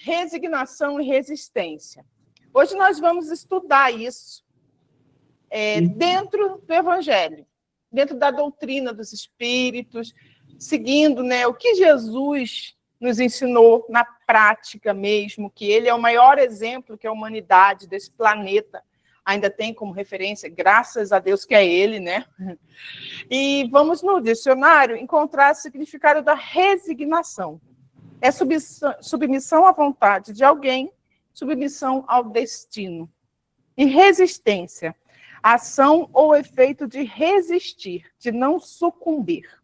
resignação e resistência. Hoje nós vamos estudar isso dentro do Evangelho, dentro da doutrina dos Espíritos, seguindo, né, o que Jesus nos ensinou na prática mesmo, que ele é o maior exemplo que a humanidade desse planeta ainda tem como referência, graças a Deus que é ele, né? E vamos no dicionário encontrar o significado da resignação. É submissão à vontade de alguém, submissão ao destino. E resistência, ação ou efeito de resistir, de não sucumbir.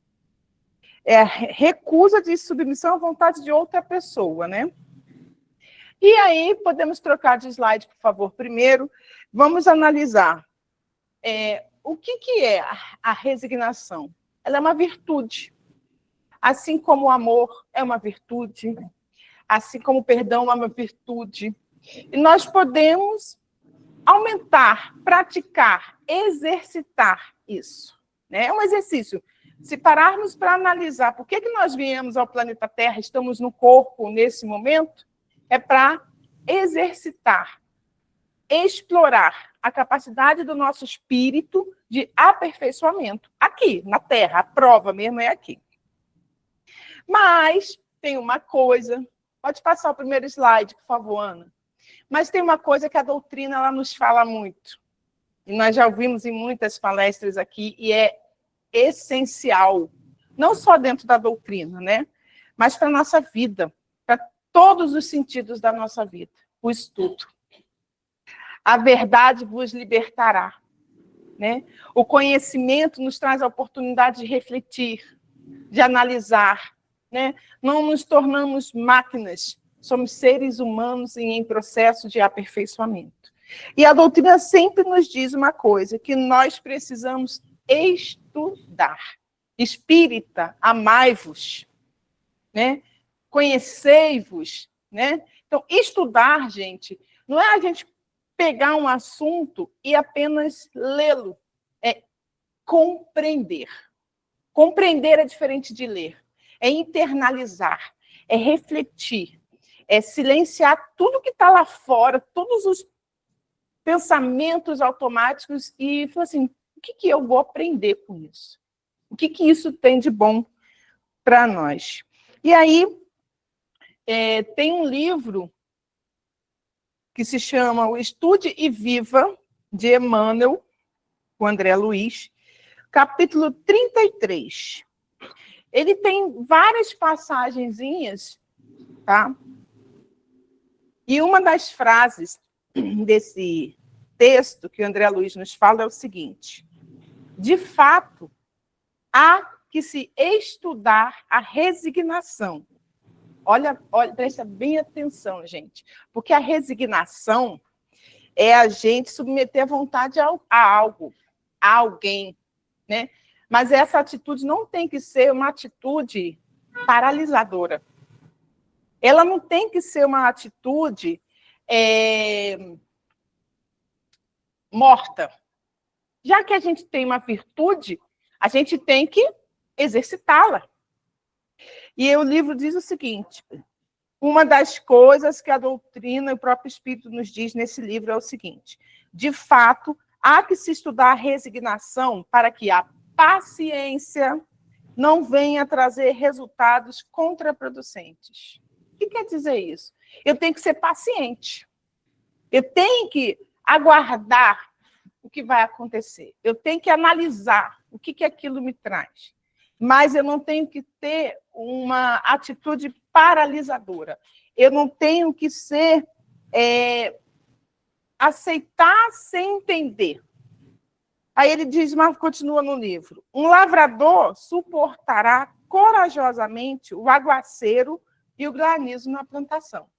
É a recusa de submissão à vontade de outra pessoa, né? E aí, podemos trocar de slide, por favor, primeiro. Vamos analisar o que é a resignação. Ela é uma virtude. Assim como o amor é uma virtude, assim como o perdão é uma virtude. E nós podemos aumentar, praticar, exercitar isso, né? É um exercício. Se pararmos para analisar por que nós viemos ao planeta Terra, estamos no corpo nesse momento, é para exercitar, explorar a capacidade do nosso espírito de aperfeiçoamento. Aqui, na Terra, a prova mesmo é aqui. Mas tem uma coisa, pode passar o primeiro slide, por favor, Ana. Mas tem uma coisa que a doutrina ela nos fala muito, e nós já ouvimos em muitas palestras aqui, e é essencial, não só dentro da doutrina, né? Mas para a nossa vida, para todos os sentidos da nossa vida, o estudo. A verdade vos libertará, né? O conhecimento nos traz a oportunidade de refletir, de analisar, né? Não nos tornamos máquinas, somos seres humanos em processo de aperfeiçoamento. E a doutrina sempre nos diz uma coisa, que nós precisamos estudar. Espírita, amai-vos, né? Conhecei-vos, né? Então, estudar, gente, não é a gente pegar um assunto e apenas lê-lo, é compreender. Compreender é diferente de ler, é internalizar, é refletir, é silenciar tudo que está lá fora, todos os pensamentos automáticos e falar assim, o que eu vou aprender com isso? O que isso tem de bom para nós? E aí, tem um livro que se chama O Estude e Viva, de Emmanuel, com André Luiz, capítulo 33. Ele tem várias passagenzinhas, tá? E uma das frases desse texto que o André Luiz nos fala é o seguinte: de fato, há que se estudar a resignação. Olha, presta bem atenção, gente, porque a resignação é a gente submeter a vontade a algo, a alguém, né? Mas essa atitude não tem que ser uma atitude paralisadora. Ela não tem que ser uma atitude morta. Já que a gente tem uma virtude, a gente tem que exercitá-la. E o livro diz o seguinte, uma das coisas que a doutrina e o próprio Espírito nos diz nesse livro é o seguinte, de fato, há que se estudar a resignação para que a paciência não venha trazer resultados contraproducentes. O que quer dizer isso? Eu tenho que ser paciente. Eu tenho que aguardar o que vai acontecer. Eu tenho que analisar o que aquilo me traz. Mas eu não tenho que ter uma atitude paralisadora. Eu não tenho que ser aceitar sem entender. Aí ele diz, mas continua no livro, um lavrador suportará corajosamente o aguaceiro e o granizo na plantação.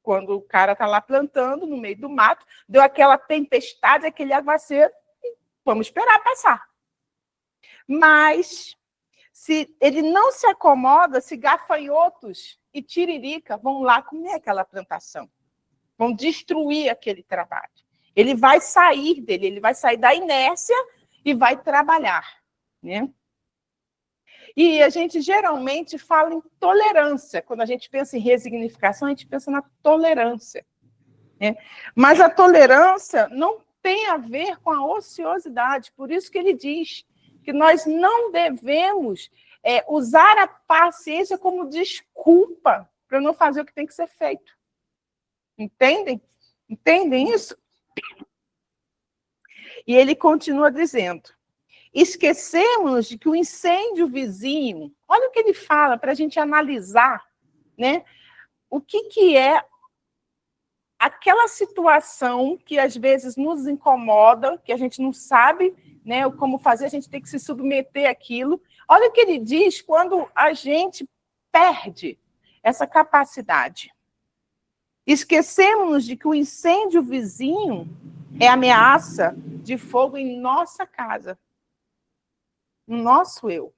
Quando o cara está lá plantando, no meio do mato, deu aquela tempestade, aquele aguaceiro, e vamos esperar passar. Mas, se ele não se acomoda, se gafanhotos e tiririca vão lá comer aquela plantação, vão destruir aquele trabalho. Ele vai sair dele, ele vai sair da inércia e vai trabalhar, né? E a gente geralmente fala em tolerância. Quando a gente pensa em resignificação, a gente pensa na tolerância, né? Mas a tolerância não tem a ver com a ociosidade. Por isso que ele diz que nós não devemos usar a paciência como desculpa para não fazer o que tem que ser feito. Entendem? Entendem isso? E ele continua dizendo: esquecemos de que o incêndio vizinho, olha o que ele fala para a gente analisar, né? O que é aquela situação que às vezes nos incomoda, que a gente não sabe, né, como fazer, a gente tem que se submeter àquilo. Olha o que ele diz quando a gente perde essa capacidade. Esquecemos de que o incêndio vizinho é ameaça de fogo em nossa casa, no nosso eu.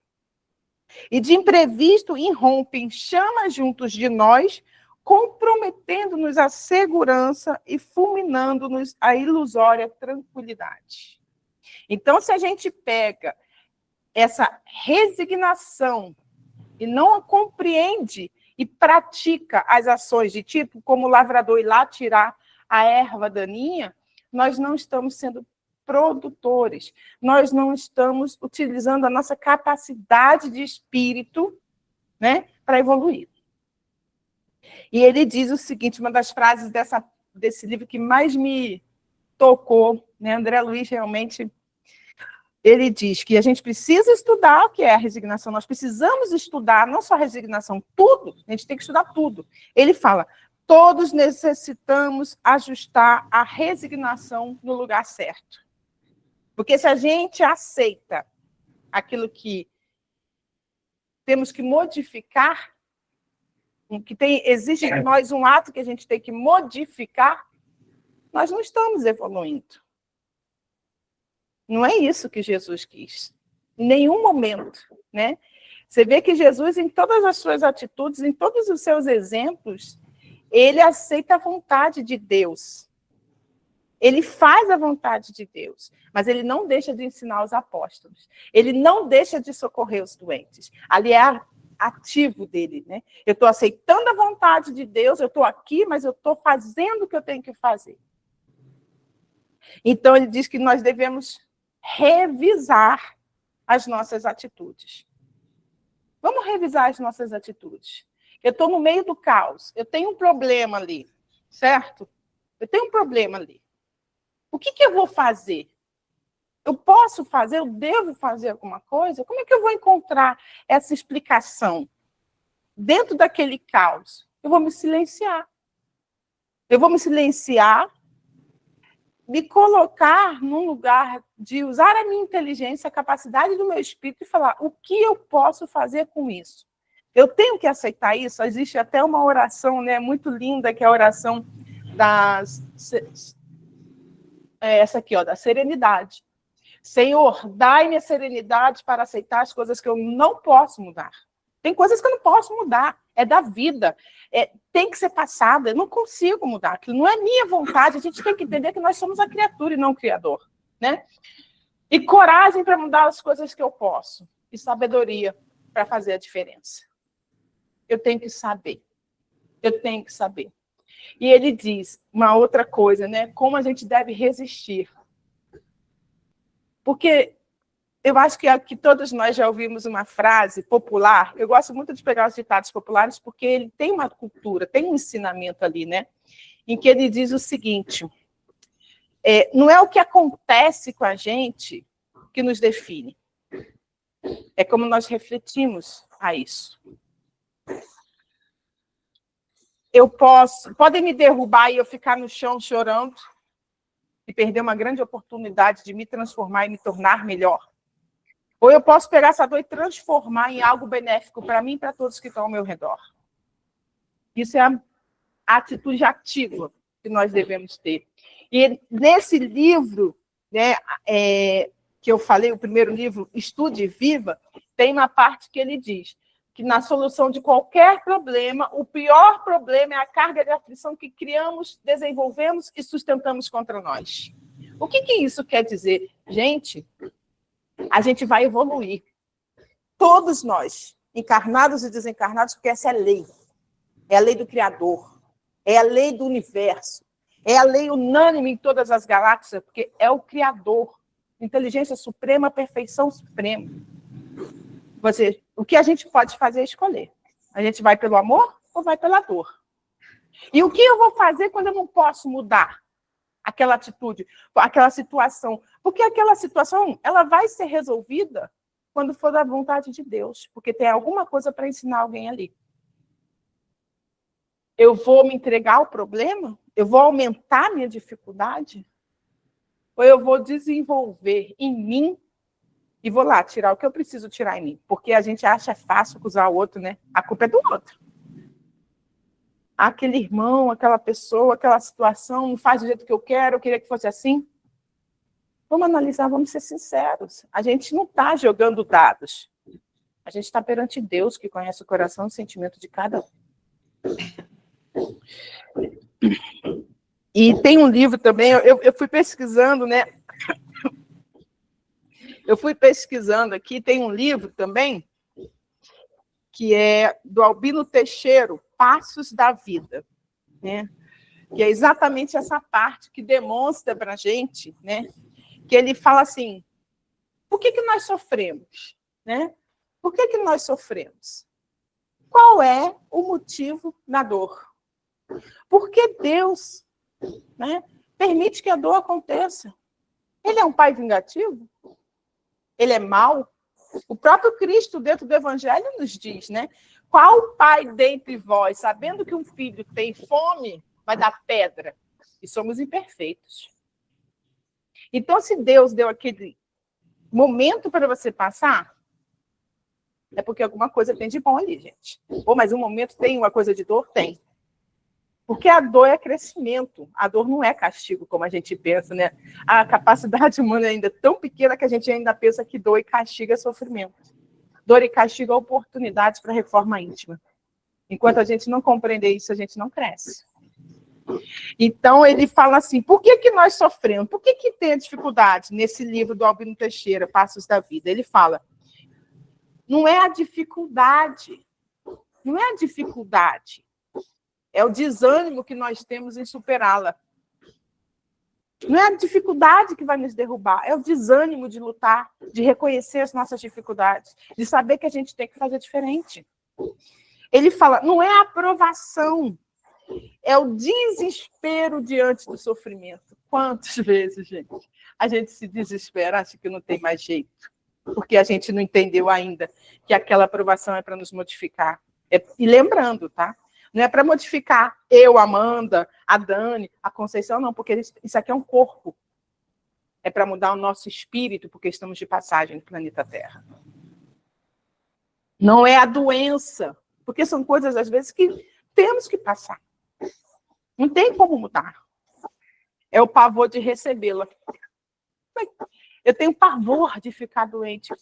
E de imprevisto irrompem chamas juntos de nós, comprometendo-nos a segurança e fulminando-nos a ilusória tranquilidade. Então, se a gente pega essa resignação e não a compreende e pratica as ações de tipo, como o lavrador ir lá tirar a erva daninha, nós não estamos sendo produtores, nós não estamos utilizando a nossa capacidade de espírito, né, para evoluir. E ele diz o seguinte, uma das frases desse livro que mais me tocou, né, André Luiz realmente, ele diz que a gente precisa estudar o que é a resignação, nós precisamos estudar não só a resignação, tudo, a gente tem que estudar tudo. Ele fala, todos necessitamos ajustar a resignação no lugar certo. Porque se a gente aceita aquilo que temos que modificar, que exige de nós um ato que a gente tem que modificar, nós não estamos evoluindo. Não é isso que Jesus quis. Em nenhum momento, né? Você vê que Jesus, em todas as suas atitudes, em todos os seus exemplos, ele aceita a vontade de Deus. Ele faz a vontade de Deus, mas ele não deixa de ensinar os apóstolos. Ele não deixa de socorrer os doentes. Ali é ativo dele, né? Eu estou aceitando a vontade de Deus, eu estou aqui, mas eu estou fazendo o que eu tenho que fazer. Então, ele diz que nós devemos revisar as nossas atitudes. Vamos revisar as nossas atitudes. Eu estou no meio do caos, eu tenho um problema ali, certo? Eu tenho um problema ali. O que eu vou fazer? Eu posso fazer? Eu devo fazer alguma coisa? Como é que eu vou encontrar essa explicação? Dentro daquele caos, eu vou me silenciar. Eu vou me silenciar, me colocar num lugar de usar a minha inteligência, a capacidade do meu espírito e falar o que eu posso fazer com isso. Eu tenho que aceitar isso. Existe até uma oração, né, muito linda, que é a oração essa aqui, ó, da serenidade. Senhor, dai-me a serenidade para aceitar as coisas que eu não posso mudar. Tem coisas que eu não posso mudar, é da vida, tem que ser passada, eu não consigo mudar, aquilo não é minha vontade, a gente tem que entender que nós somos a criatura e não o criador, né? E coragem para mudar as coisas que eu posso, e sabedoria para fazer a diferença. Eu tenho que saber, eu tenho que saber. E ele diz uma outra coisa, né? Como a gente deve resistir. Porque eu acho que todos nós já ouvimos uma frase popular. Eu gosto muito de pegar os ditados populares porque ele tem uma cultura, tem um ensinamento ali, né? Em que ele diz o seguinte, não é o que acontece com a gente que nos define. É como nós refletimos a isso. Podem me derrubar e eu ficar no chão chorando e perder uma grande oportunidade de me transformar e me tornar melhor. Ou eu posso pegar essa dor e transformar em algo benéfico para mim e para todos que estão ao meu redor. Isso é a atitude ativa que nós devemos ter. E nesse livro, né, que eu falei, o primeiro livro, Estude e Viva, tem uma parte que ele diz que na solução de qualquer problema, o pior problema é a carga de aflição que criamos, desenvolvemos e sustentamos contra nós. O que isso quer dizer? Gente, a gente vai evoluir. Todos nós, encarnados e desencarnados, porque essa é a lei. É a lei do Criador. É a lei do universo. É a lei unânime em todas as galáxias, porque é o Criador. Inteligência suprema, perfeição suprema. O que a gente pode fazer é escolher. A gente vai pelo amor ou vai pela dor? E o que eu vou fazer quando eu não posso mudar aquela atitude, aquela situação? Porque aquela situação, ela vai ser resolvida quando for da vontade de Deus, porque tem alguma coisa para ensinar alguém ali. Eu vou me entregar ao problema? Eu vou aumentar a minha dificuldade? Ou eu vou desenvolver em mim e vou lá tirar o que eu preciso tirar em mim? Porque a gente acha fácil acusar o outro, né? A culpa é do outro. Aquele irmão, aquela pessoa, aquela situação não faz do jeito que eu quero, eu queria que fosse assim. Vamos analisar, vamos ser sinceros. A gente não está jogando dados. A gente está perante Deus, que conhece o coração e o sentimento de cada um. E tem um livro também, eu fui pesquisando, né? Eu fui pesquisando aqui, tem um livro também, que é do Albino Teixeira, Passos da Vida, né? Que é exatamente essa parte que demonstra para a gente, né? Que ele fala assim, por que nós sofremos? Né? Por que nós sofremos? Qual é o motivo da dor? Por que Deus, né, permite que a dor aconteça? Ele é um pai vingativo? Ele é mau? O próprio Cristo, dentro do Evangelho, nos diz, né? Qual pai dentre vós, sabendo que um filho tem fome, vai dar pedra? E somos imperfeitos. Então, se Deus deu aquele momento para você passar, é porque alguma coisa tem de bom ali, gente. Pô, mas um momento tem uma coisa de dor? Tem. Porque a dor é crescimento. A dor não é castigo, como a gente pensa, né? A capacidade humana é ainda tão pequena que a gente ainda pensa que dor e castigo é sofrimento. Dor e castigo é oportunidades para reforma íntima. Enquanto a gente não compreender isso, a gente não cresce. Então, ele fala assim, por que nós sofremos? Por que tem a dificuldade nesse livro do Albino Teixeira, Passos da Vida? Ele fala, não é a dificuldade, não é a dificuldade, é o desânimo que nós temos em superá-la. Não é a dificuldade que vai nos derrubar, é o desânimo de lutar, de reconhecer as nossas dificuldades, de saber que a gente tem que fazer diferente. Ele fala, não é a aprovação, é o desespero diante do sofrimento. Quantas vezes, gente, a gente se desespera, acha que não tem mais jeito, porque a gente não entendeu ainda que aquela aprovação é para nos modificar. E lembrando, tá? Não é para modificar eu, Amanda, a Dani, a Conceição, não, porque isso aqui é um corpo. É para mudar o nosso espírito, porque estamos de passagem no planeta Terra. Não é a doença, porque são coisas, às vezes, que temos que passar. Não tem como mudar. É o pavor de recebê-la. Eu tenho pavor de ficar doente.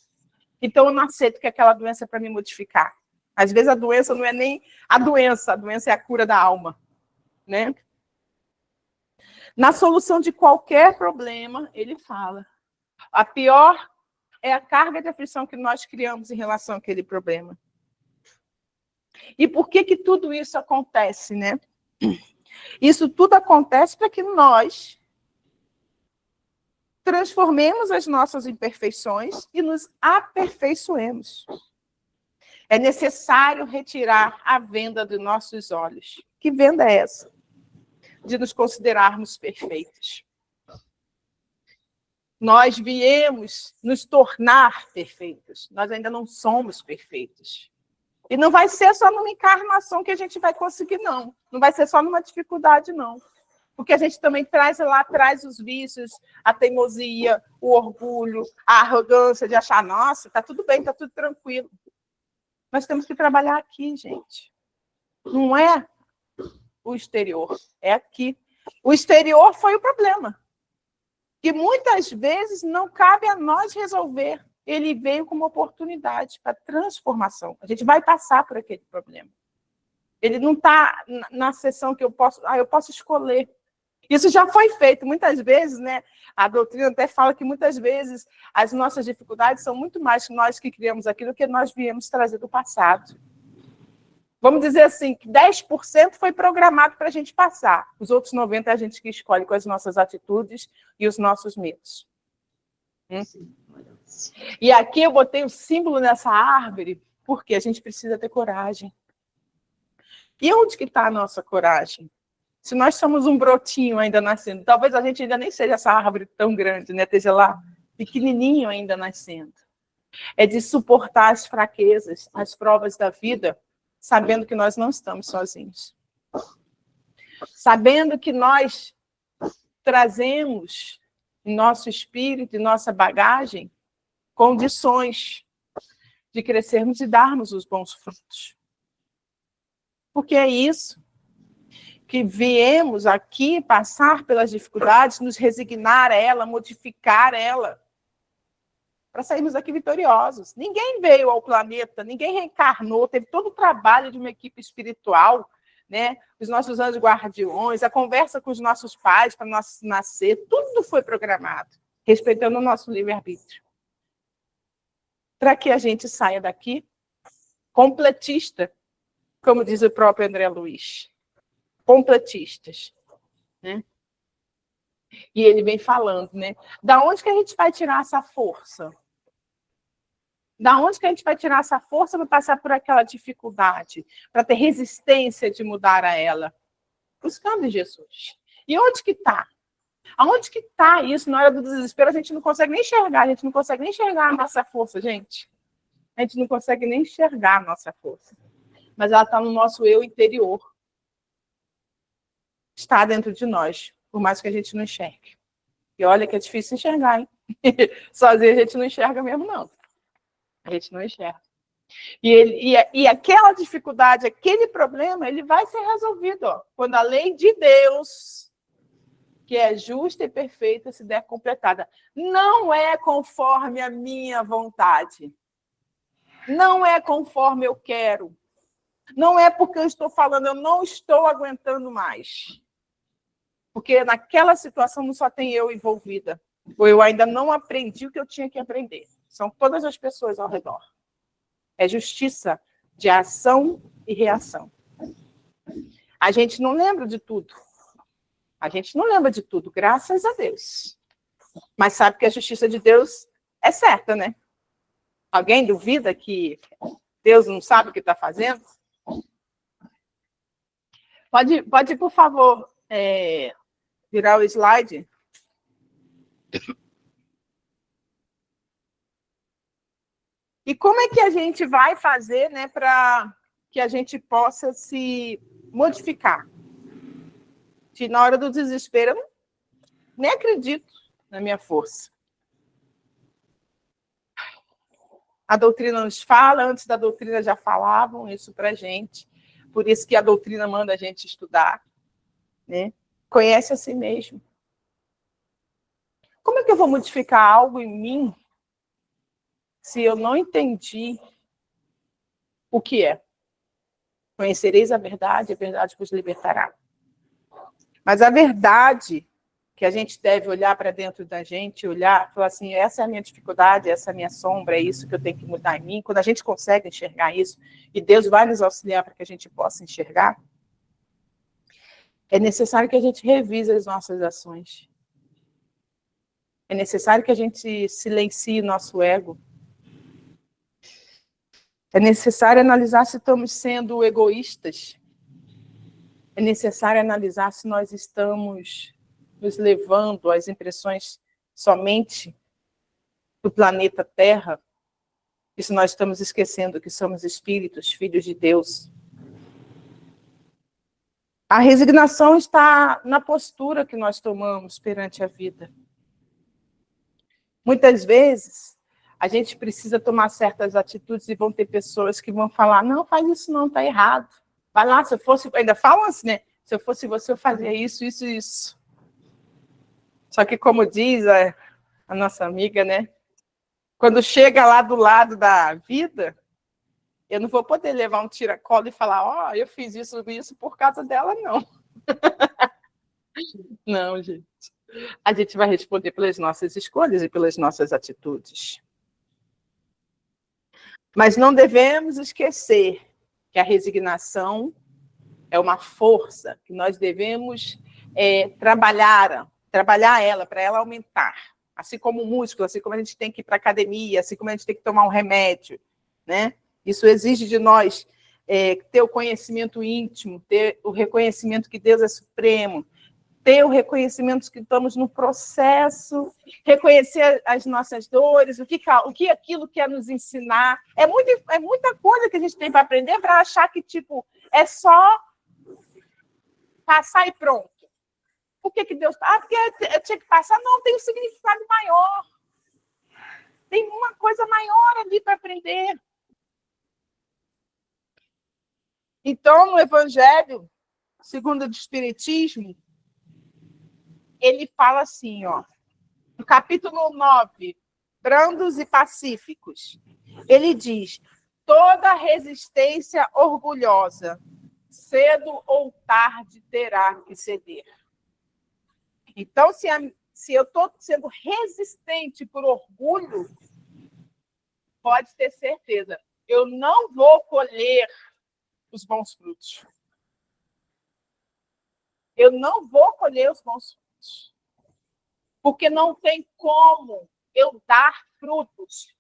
Então, eu não aceito que aquela doença é para me modificar. Às vezes, a doença não é nem a doença é a cura da alma. Né? Na solução de qualquer problema, ele fala, a pior é a carga de aflição que nós criamos em relação àquele problema. E por que tudo isso acontece, né? Isso tudo acontece para que nós transformemos as nossas imperfeições e nos aperfeiçoemos. É necessário retirar a venda dos nossos olhos. Que venda é essa? De nos considerarmos perfeitos. Nós viemos nos tornar perfeitos. Nós ainda não somos perfeitos. E não vai ser só numa encarnação que a gente vai conseguir, não. Não vai ser só numa dificuldade, não. Porque a gente também traz lá atrás os vícios, a teimosia, o orgulho, a arrogância de achar, nossa, está tudo bem, está tudo tranquilo. Nós temos que trabalhar aqui, gente. Não é o exterior, é aqui. O exterior foi o problema. Que muitas vezes não cabe a nós resolver. Ele veio como oportunidade para transformação. A gente vai passar por aquele problema. Ele não está na seção que eu posso escolher. Isso já foi feito muitas vezes, né? A doutrina até fala que muitas vezes as nossas dificuldades são muito mais que nós que criamos aquilo que nós viemos trazer do passado. Vamos dizer assim, que 10% foi programado para a gente passar. Os outros 90% é a gente que escolhe com as nossas atitudes e os nossos medos. E aqui eu botei o símbolo nessa árvore, porque a gente precisa ter coragem. E onde que está a nossa coragem? Se nós somos um brotinho ainda nascendo, talvez a gente ainda nem seja essa árvore tão grande, né? Esteja lá, pequenininho ainda nascendo. É de suportar as fraquezas, as provas da vida, sabendo que nós não estamos sozinhos. Sabendo que nós trazemos em nosso espírito, em nossa bagagem, condições de crescermos e darmos os bons frutos. Porque é isso. Que viemos aqui passar pelas dificuldades, nos resignar a ela, modificar ela, para sairmos daqui vitoriosos. Ninguém veio ao planeta, ninguém reencarnou, teve todo o trabalho de uma equipe espiritual, né? Os nossos anjos guardiões, a conversa com os nossos pais para nós nascer, tudo foi programado, respeitando o nosso livre-arbítrio. Para que a gente saia daqui completista, como diz o próprio André Luiz. Completistas, né? E ele vem falando, né? Da onde que a gente vai tirar essa força? Da onde que a gente vai tirar essa força para passar por aquela dificuldade, para ter resistência de mudar a ela? Buscando Jesus. E onde que está? Aonde que está isso? Na hora do desespero, a gente não consegue nem enxergar, a gente não consegue nem enxergar a nossa força, gente. A gente não consegue nem enxergar a nossa força. Mas ela está no nosso eu interior. Está dentro de nós, por mais que a gente não enxergue. E olha que é difícil enxergar, hein? Sozinho a gente não enxerga mesmo, não. A gente não enxerga. E aquela dificuldade, aquele problema, ele vai ser resolvido, ó, quando a lei de Deus, que é justa e perfeita, se der completada. Não é conforme a minha vontade. Não é conforme eu quero. Não é porque eu estou falando, eu não estou aguentando mais. Porque naquela situação não só tem eu envolvida, ou eu ainda não aprendi o que eu tinha que aprender. São todas as pessoas ao redor. É justiça de ação e reação. A gente não lembra de tudo. A gente não lembra de tudo, graças a Deus. Mas sabe que a justiça de Deus é certa, né? Alguém duvida que Deus não sabe o que está fazendo? Pode, por favor, virar o slide. E como é que a gente vai fazer, né, para que a gente possa se modificar? Que na hora do desespero, eu nem acredito na minha força. A doutrina nos fala, antes da doutrina já falavam isso para a gente. Por isso que a doutrina manda a gente estudar, né? Conhece a si mesmo. Como é que eu vou modificar algo em mim se eu não entendi o que é? Conhecereis a verdade vos libertará. Mas a verdade que a gente deve olhar para dentro da gente, olhar, falar assim, essa é a minha dificuldade, essa é a minha sombra, é isso que eu tenho que mudar em mim. Quando a gente consegue enxergar isso, e Deus vai nos auxiliar para que a gente possa enxergar, é necessário que a gente revise as nossas ações. É necessário que a gente silencie o nosso ego. É necessário analisar se estamos sendo egoístas. É necessário analisar se nós estamos nos levando às impressões somente do planeta Terra, e se nós estamos esquecendo que somos espíritos, filhos de Deus. A resignação está na postura que nós tomamos perante a vida. Muitas vezes, a gente precisa tomar certas atitudes e vão ter pessoas que vão falar, não, faz isso não, está errado. Vai lá, se eu fosse... Ainda falam assim, né? Se eu fosse você, eu fazia isso, isso e isso. Só que, como diz a nossa amiga, né? Quando chega lá do lado da vida, eu não vou poder levar um tira-cola e falar, ó, eu fiz isso por causa dela, não. Não, gente. A gente vai responder pelas nossas escolhas e pelas nossas atitudes. Mas não devemos esquecer que a resignação é uma força que nós devemos trabalhar ela, para ela aumentar. Assim como o músculo, assim como a gente tem que ir para a academia, assim como a gente tem que tomar um remédio, né? Isso exige de nós ter o conhecimento íntimo, ter o reconhecimento que Deus é supremo, ter o reconhecimento que estamos no processo, reconhecer as nossas dores, o que aquilo quer nos ensinar. É muita coisa que a gente tem para aprender para achar que tipo, é só passar e pronto. Por que Deus... porque eu tinha que passar. Não, tem um significado maior. Tem uma coisa maior ali para aprender. Então, no Evangelho, segundo o Espiritismo, ele fala assim, ó, no capítulo 9, brandos e pacíficos, ele diz: toda resistência orgulhosa, cedo ou tarde, terá que ceder. Então, se eu estou sendo resistente por orgulho, pode ter certeza, eu não vou colher os bons frutos. Eu não vou colher os bons frutos. Porque não tem como eu dar frutos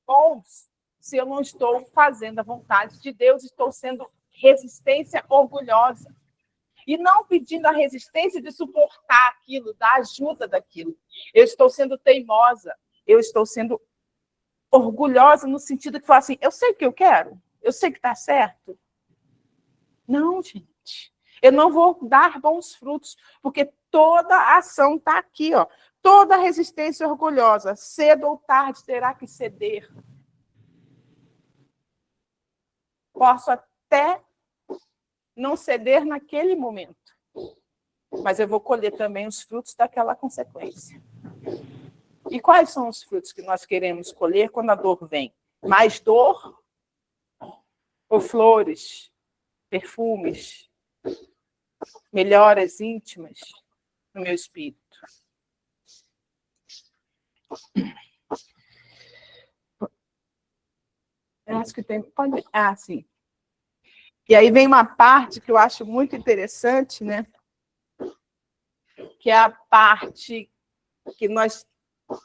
bons se eu não estou fazendo a vontade de Deus, estou sendo resistência orgulhosa. E não pedindo a resistência de suportar aquilo, da ajuda daquilo. Eu estou sendo teimosa, eu estou sendo orgulhosa no sentido que fala assim, eu sei o que eu quero, eu sei que está certo. Não, gente. Eu não vou dar bons frutos, porque toda a ação está aqui, ó. Toda resistência orgulhosa, cedo ou tarde, terá que ceder. Posso até não ceder naquele momento, mas eu vou colher também os frutos daquela consequência. E quais são os frutos que nós queremos colher quando a dor vem? Mais dor ou flores, perfumes, melhoras íntimas no meu espírito? Eu acho que tem... Pode... sim. E aí vem uma parte que eu acho muito interessante, né? Que é a parte que nós...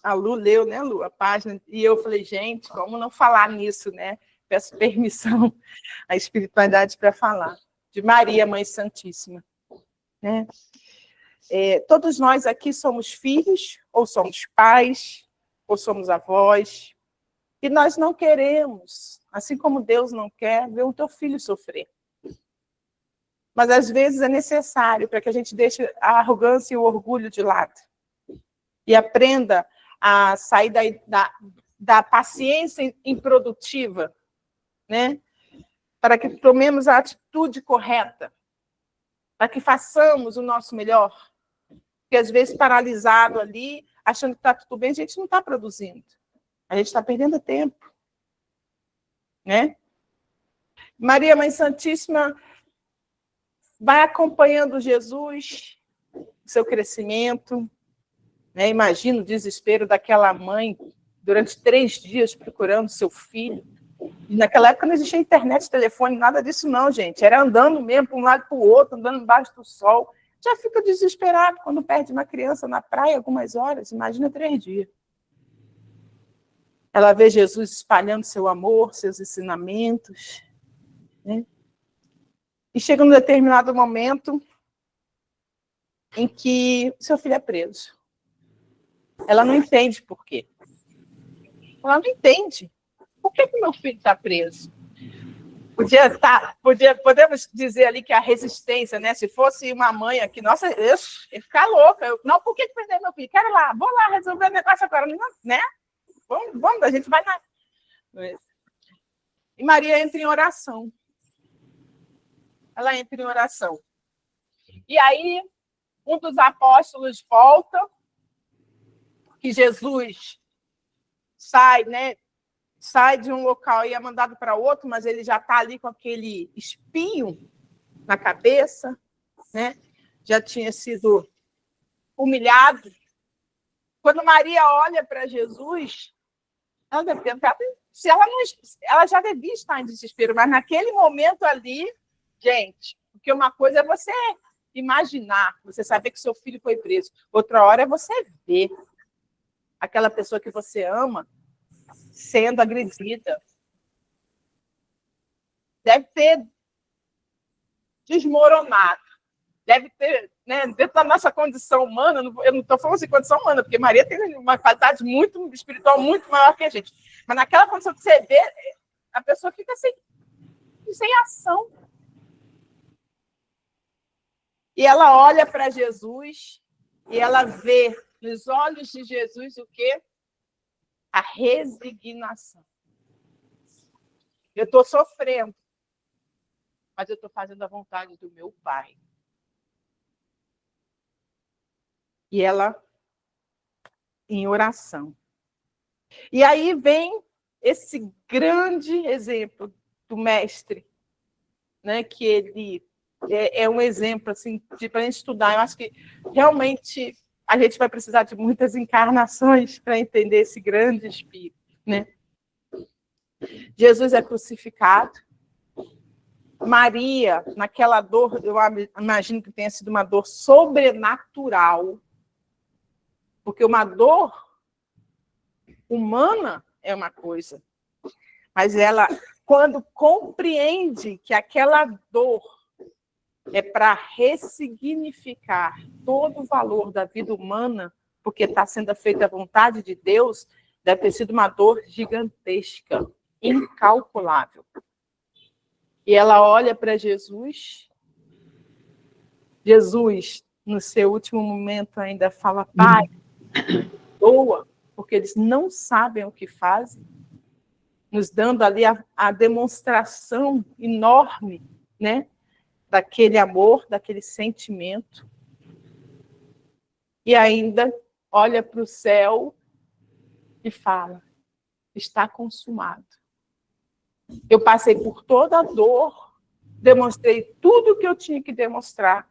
A Lu leu, né, Lu, a página, e eu falei, gente, como não falar nisso, né? Peço permissão à espiritualidade para falar. De Maria, Mãe Santíssima. Né? Todos nós aqui somos filhos, ou somos pais, ou somos avós, e nós não queremos, assim como Deus não quer, ver o teu filho sofrer. Mas, às vezes, é necessário para que a gente deixe a arrogância e o orgulho de lado e aprenda a sair da paciência improdutiva, né? Para que tomemos a atitude correta, para que façamos o nosso melhor. Porque, às vezes, paralisado ali, achando que está tudo bem, a gente não está produzindo. A gente está perdendo tempo. Né? Maria, Mãe Santíssima, vai acompanhando Jesus, seu crescimento. Né? Imagina o desespero daquela mãe durante 3 dias procurando seu filho. E naquela época não existia internet, telefone, nada disso não, gente. Era andando mesmo para um lado para o outro, andando embaixo do sol. Já fica desesperado quando perde uma criança na praia algumas horas. Imagina 3 dias. Ela vê Jesus espalhando seu amor, seus ensinamentos. Né? E chega um determinado momento em que seu filho é preso. Ela não entende por quê. Ela não entende. Por que meu filho está preso? Podemos dizer ali que a resistência, né? Se fosse uma mãe aqui, nossa, eu ia ficar louca. Não, por que prender meu filho? Quero lá, vou lá resolver o negócio agora. Né? Vamos, a gente vai na... E Maria entra em oração. Ela entra em oração. E aí, um dos apóstolos volta, que Jesus sai, né? Sai de um local e é mandado para outro, mas ele já está ali com aquele espinho na cabeça, né? já tinha sido humilhado. Quando Maria olha para Jesus, ela deve pensar, se ela não, ela já devia estar em desespero, mas naquele momento ali, gente, porque uma coisa é você imaginar, você saber que seu filho foi preso. Outra hora é você ver aquela pessoa que você ama sendo agredida. Deve ter desmoronado. Deve ter, né, dentro da nossa condição humana, eu não estou falando assim condição humana, porque Maria tem uma qualidade muito espiritual muito maior que a gente. Mas naquela condição que você vê, a pessoa fica sem ação. E ela olha para Jesus e ela vê nos olhos de Jesus o quê? A resignação. Eu estou sofrendo, mas eu estou fazendo a vontade do meu Pai. E ela em oração. E aí vem esse grande exemplo do mestre, né, que ele é um exemplo assim, para a gente estudar. Eu acho que realmente a gente vai precisar de muitas encarnações para entender esse grande espírito, né? Jesus é crucificado. Maria, naquela dor, eu imagino que tenha sido uma dor sobrenatural, porque uma dor humana é uma coisa, mas ela, quando compreende que aquela dor é para ressignificar todo o valor da vida humana, porque está sendo feita a vontade de Deus, deve ter sido uma dor gigantesca, incalculável. E ela olha para Jesus. Jesus, no seu último momento, ainda fala: Pai, doa, porque eles não sabem o que fazem, nos dando ali a demonstração enorme, né, daquele amor, daquele sentimento. E ainda olha para o céu e fala: está consumado. Eu passei por toda a dor, demonstrei tudo o que eu tinha que demonstrar,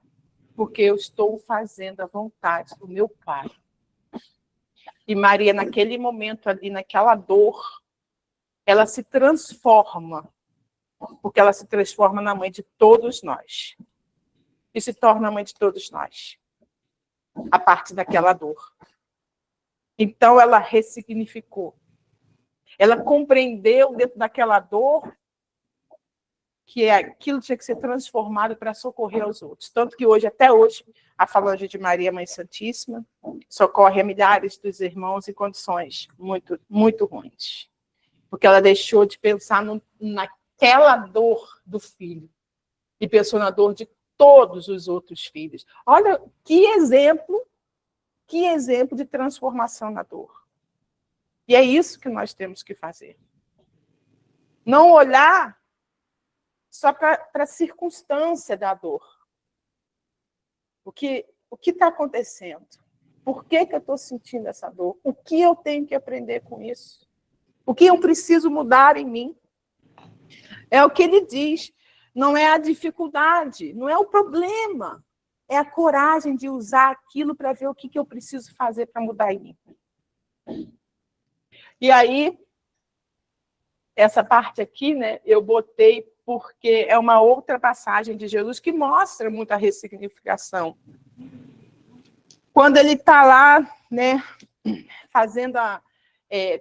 porque eu estou fazendo a vontade do meu Pai. E Maria, naquele momento ali, naquela dor, ela se transforma, porque ela se transforma na mãe de todos nós. E se torna a mãe de todos nós, a partir daquela dor. Então, ela ressignificou. Ela compreendeu dentro daquela dor que aquilo tinha que ser transformado para socorrer aos outros. Tanto que hoje, até hoje, a Falange de Maria, Mãe Santíssima, socorre a milhares dos irmãos em condições muito, muito ruins. Porque ela deixou de pensar naquela dor do filho e pensou na dor de todos os outros filhos. Olha que exemplo de transformação na dor. E é isso que nós temos que fazer. Não olhar só para a circunstância da dor. O que está acontecendo? Por que eu estou sentindo essa dor? O que eu tenho que aprender com isso? O que eu preciso mudar em mim? É o que ele diz. Não é a dificuldade, não é o problema. É a coragem de usar aquilo para ver o que eu preciso fazer para mudar em mim. E aí, essa parte aqui, né, eu botei porque é uma outra passagem de Jesus que mostra muito a ressignificação. Quando ele está lá, né, fazendo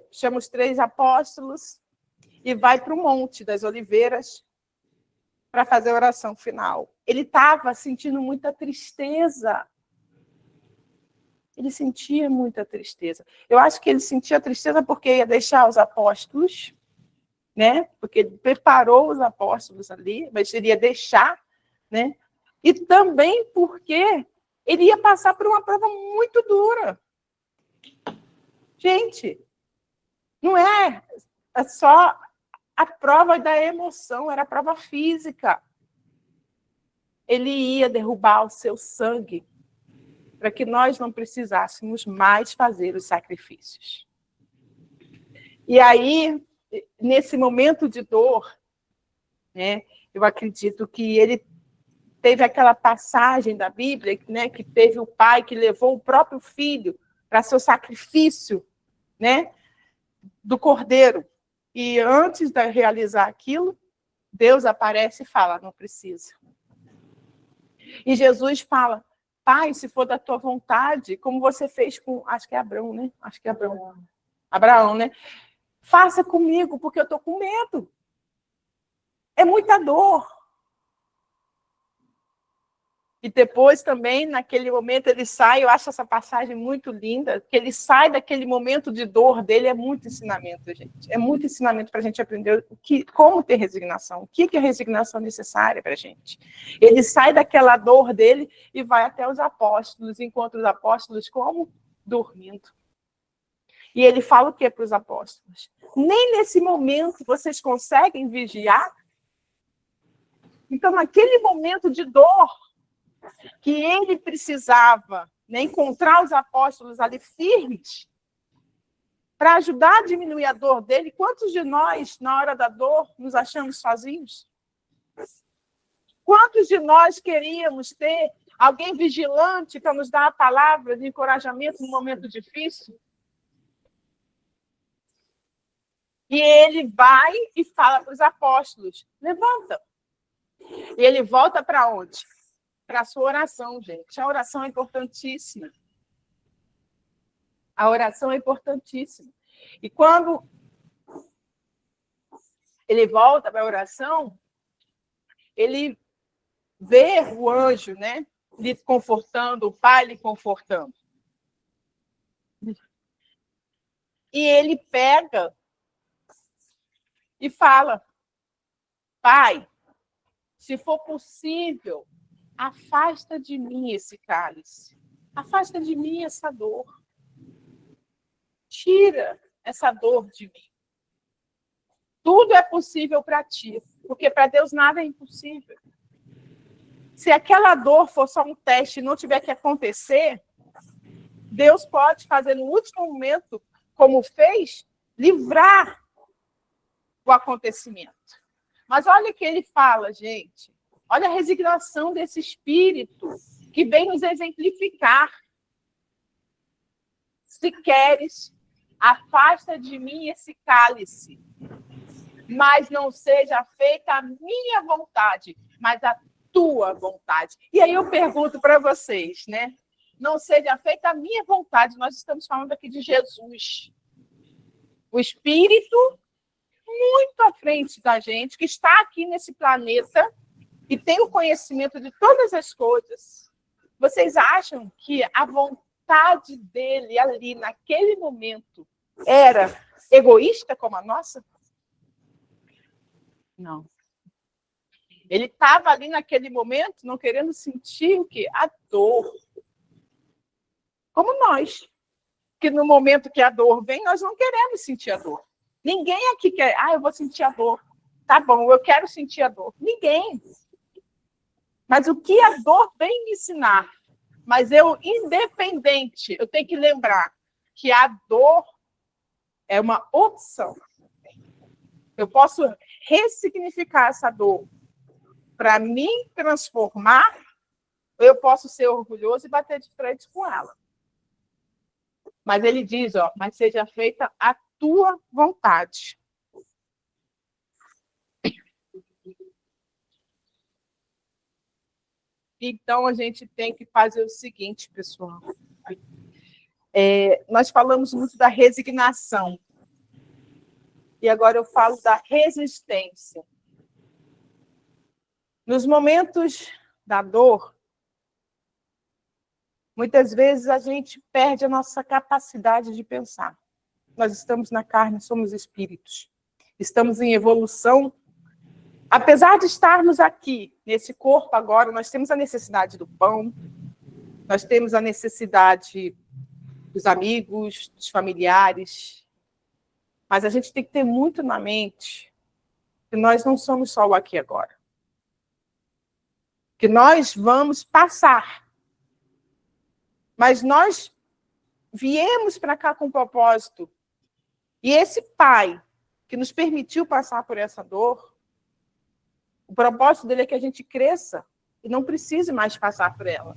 chama os 3 apóstolos e vai para o Monte das Oliveiras para fazer a oração final. Ele estava sentindo muita tristeza. Ele sentia muita tristeza. Eu acho que ele sentia tristeza porque ia deixar os apóstolos, né? Porque ele preparou os apóstolos ali, mas ele ia deixar, né? E também porque ele ia passar por uma prova muito dura. Gente, não é só a prova da emoção, era a prova física. Ele ia derrubar o seu sangue para que nós não precisássemos mais fazer os sacrifícios. E aí, nesse momento de dor, né, eu acredito que ele Teve aquela passagem da Bíblia, né, que teve o pai que levou o próprio filho para seu sacrifício, né, do cordeiro. E antes de realizar aquilo, Deus aparece e fala, não precisa. E Jesus fala, Pai, se for da tua vontade, como você fez com, acho que é Abraão, né? Acho que é Abraão. Abraão, né? Faça comigo, porque eu estou com medo. É muita dor. E depois também, naquele momento, ele sai, eu acho essa passagem muito linda, que ele sai daquele momento de dor dele, é muito ensinamento, gente. É muito ensinamento para a gente aprender como ter resignação, o que é resignação necessária para a gente. Ele sai daquela dor dele e vai até os apóstolos, encontra os apóstolos como? Dormindo. E ele fala o que para os apóstolos? Nem nesse momento vocês conseguem vigiar? Então, naquele momento de dor, que ele precisava, né, encontrar os apóstolos ali firmes para ajudar a diminuir a dor dele. Quantos de nós, na hora da dor, nos achamos sozinhos? Quantos de nós queríamos ter alguém vigilante para nos dar a palavra de encorajamento no momento difícil? E ele vai e fala para os apóstolos, levanta. E ele volta para onde? Para a sua oração, gente. A oração é importantíssima. A oração é importantíssima. E quando ele volta para a oração, ele vê o anjo, né, lhe confortando, o pai lhe confortando. E ele pega e fala, Pai, se for possível, afasta de mim esse cálice. Afasta de mim essa dor. Tira essa dor de mim. Tudo é possível para ti, porque para Deus nada é impossível. Se aquela dor for só um teste e não tiver que acontecer, Deus pode fazer no último momento, como fez, livrar o acontecimento. Mas olha o que ele fala, gente. Olha a resignação desse espírito que vem nos exemplificar. Se queres, afasta de mim esse cálice, mas não seja feita a minha vontade, mas a tua vontade. E aí eu pergunto para vocês, né? Não seja feita a minha vontade, nós estamos falando aqui de Jesus. O Espírito muito à frente da gente, que está aqui nesse planeta e tem o conhecimento de todas as coisas. Vocês acham que a vontade dele ali, naquele momento, era egoísta como a nossa? Não. Ele estava ali naquele momento não querendo sentir o quê? A dor. Como nós, que no momento que a dor vem, nós não queremos sentir a dor. Ninguém aqui quer, eu vou sentir a dor. Tá bom, eu quero sentir a dor. Ninguém. Mas o que a dor vem me ensinar? Mas eu, independente, eu tenho que lembrar que a dor é uma opção. Eu posso ressignificar essa dor para me transformar, ou eu posso ser orgulhoso e bater de frente com ela. Mas ele diz, mas seja feita a tua vontade. Então, a gente tem que fazer o seguinte, pessoal. Nós falamos muito da resignação. E agora eu falo da resistência. Nos momentos da dor, muitas vezes a gente perde a nossa capacidade de pensar. Nós estamos na carne, somos espíritos. Estamos em evolução. Apesar de estarmos aqui, nesse corpo agora, nós temos a necessidade do pão, nós temos a necessidade dos amigos, dos familiares, mas a gente tem que ter muito na mente que nós não somos só o aqui e agora. Que nós vamos passar. Mas nós viemos para cá com um propósito. E esse Pai que nos permitiu passar por essa dor, o propósito dele é que a gente cresça e não precise mais passar por ela.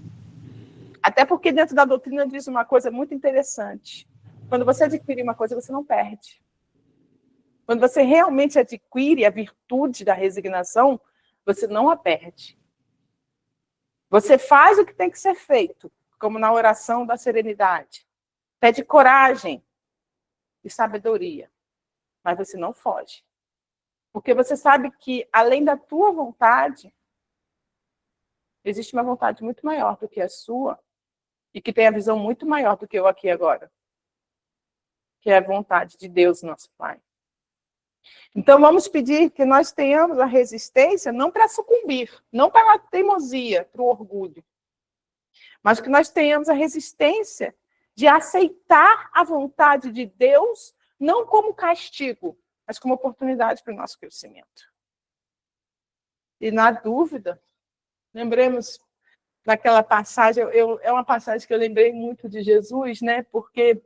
Até porque dentro da doutrina diz uma coisa muito interessante. Quando você adquire uma coisa, você não perde. Quando você realmente adquire a virtude da resignação, você não a perde. Você faz o que tem que ser feito, como na oração da serenidade. Pede coragem e sabedoria, mas você não foge. Porque você sabe que, além da tua vontade, existe uma vontade muito maior do que a sua e que tem a visão muito maior do que eu aqui agora, que é a vontade de Deus, nosso Pai. Então, vamos pedir que nós tenhamos a resistência não para sucumbir, não para a teimosia, para o orgulho, mas que nós tenhamos a resistência de aceitar a vontade de Deus, não como castigo, mas como oportunidade para o nosso crescimento. E, na dúvida, lembremos daquela passagem, é uma passagem que eu lembrei muito de Jesus, né? Porque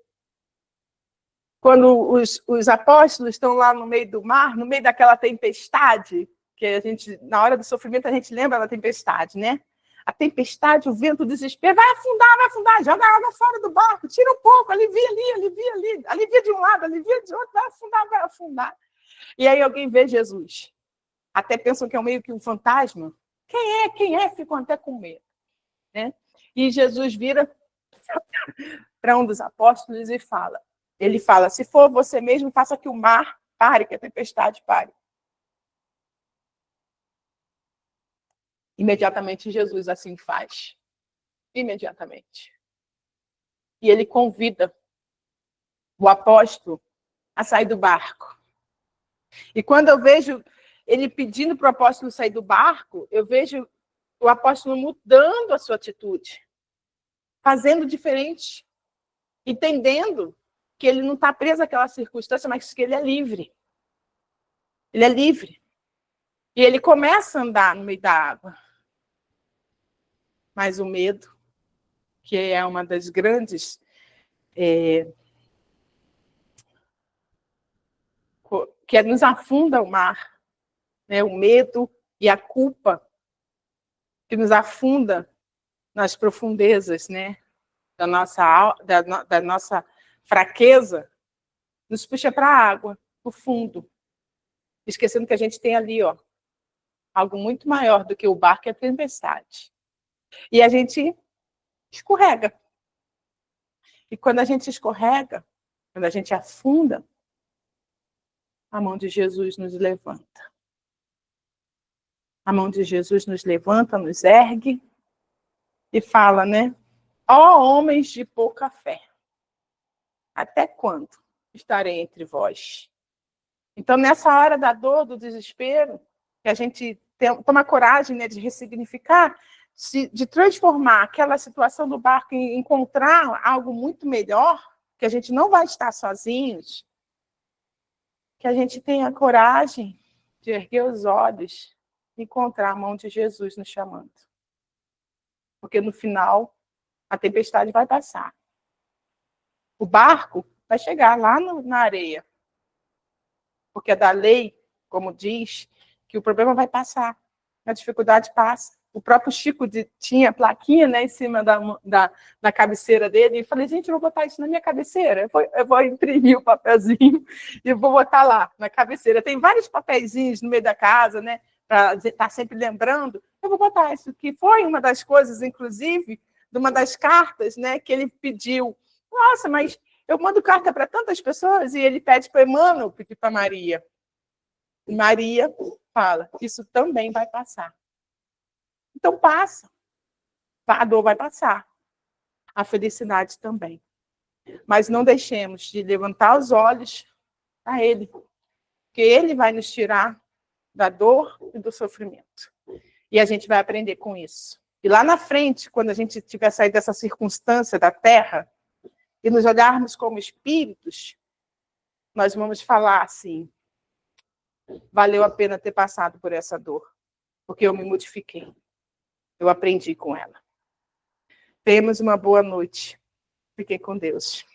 quando os apóstolos estão lá no meio do mar, no meio daquela tempestade, que a gente, na hora do sofrimento, a gente lembra da tempestade, né? A tempestade, o vento, o desespero, vai afundar, joga a água fora do barco, tira um pouco, alivia ali, alivia de um lado, alivia de outro, vai afundar. E aí alguém vê Jesus. Até pensam que é meio que um fantasma. Quem é? Ficam até com medo. Né? E Jesus vira para um dos apóstolos e fala, ele fala, se for você mesmo, faça que o mar pare, que a tempestade pare. Imediatamente Jesus assim faz. Imediatamente. E ele convida o apóstolo a sair do barco. E quando eu vejo ele pedindo para o apóstolo sair do barco, eu vejo o apóstolo mudando a sua atitude, fazendo diferente, entendendo que ele não está preso àquela circunstância, mas que ele é livre. Ele é livre. E ele começa a andar no meio da água. Mas o medo, que é uma das grandes que nos afunda o mar, né? O medo e a culpa que nos afunda nas profundezas, né? da nossa fraqueza, nos puxa para a água, para o fundo, esquecendo que a gente tem ali algo muito maior do que o barco e a tempestade. E a gente escorrega. E quando a gente escorrega, quando a gente afunda, a mão de Jesus nos levanta. A mão de Jesus nos levanta, nos ergue e fala, né? Ó homens de pouca fé, até quando estarei entre vós? Então, nessa hora da dor, do desespero, que a gente toma coragem, né, de ressignificar, de transformar aquela situação do barco em encontrar algo muito melhor, que a gente não vai estar sozinhos, que a gente tenha coragem de erguer os olhos e encontrar a mão de Jesus nos chamando. Porque no final, a tempestade vai passar. O barco vai chegar lá na areia. Porque é da lei, como diz, que o problema vai passar. A dificuldade passa. O próprio Chico tinha plaquinha, né, em cima da cabeceira dele, e falei, gente, eu vou botar isso na minha cabeceira. Eu vou imprimir o papelzinho e vou botar lá, na cabeceira. Tem vários papeizinhos no meio da casa, né, para estar sempre lembrando. Eu vou botar isso, que foi uma das coisas, inclusive, de uma das cartas, né, que ele pediu. Nossa, mas eu mando carta para tantas pessoas, e ele pede para Emmanuel, pedir para Maria. E Maria fala, isso também vai passar. Então passa. A dor vai passar. A felicidade também. Mas não deixemos de levantar os olhos a Ele. Porque Ele vai nos tirar da dor e do sofrimento. E a gente vai aprender com isso. E lá na frente, quando a gente tiver saído dessa circunstância da Terra, e nos olharmos como espíritos, nós vamos falar assim, valeu a pena ter passado por essa dor, porque eu me modifiquei. Eu aprendi com ela. Tenhamos uma boa noite. Fiquem com Deus.